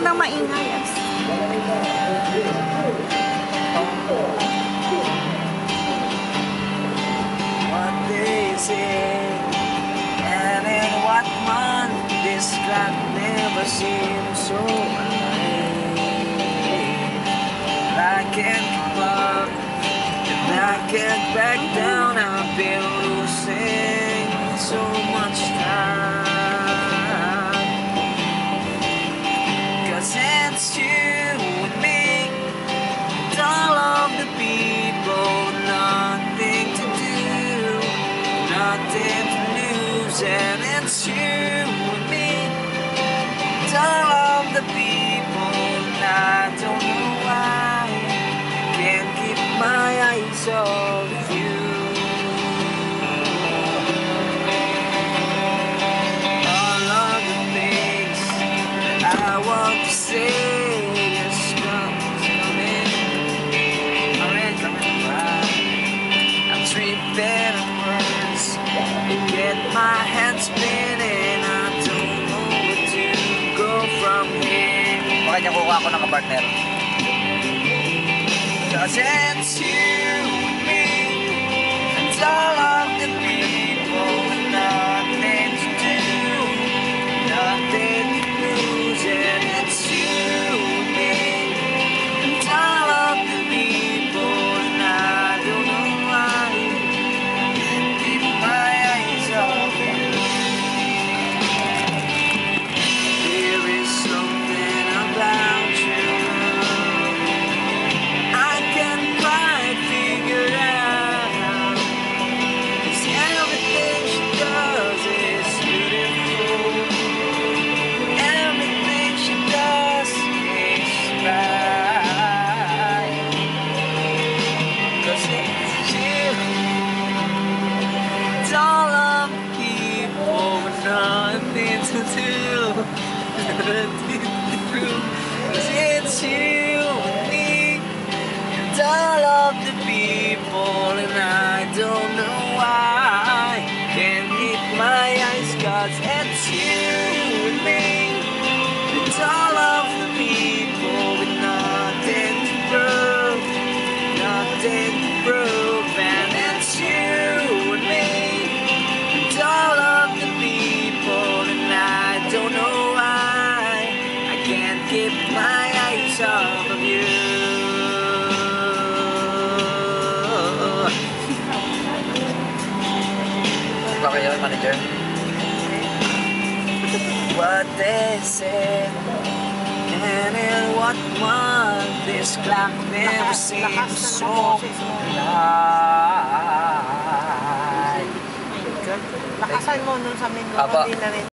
munang maingay. What day is it? And in what month? This clock never seems so alive. I can't keep up, and I can't back down. I've been losing so much time. 'Cause it's you and me, and all of the people, nothing to do, nothing to lose, and it's you and me, and all of the people, and I don't know why I can't keep my eyes off you. All of the things that I want to say is coming by. I'm tripping on words, get my head spinning. I don't know where to go from here. Bakit niya kukuha ko ng kapartner? 'Cause it's you and me, and all of the people, nothing to do, nothing to lose, and it's you and me, and all of the people, and I don't know why I can't keep my eyes off you. There is something about you I can't quite figure out. 'Cause everything she does is beautiful, everything she does is right. 'Cause it's you, it's all of the people with nothing to do, nothing to prove. 'Cause it's you and me, and all of the people, and I don't know why I can't keep my eyes. 'Cause it's you and me, and all of the people with nothing to prove, nothing to prove, and it's you and me, and all of the people, and I don't know why I can't keep my eyes off of you. Ba kayo, manager? What they say, and in what month, this clock never seems so alive. Lakasan mo nun sa menu, Aba. hindi na rin.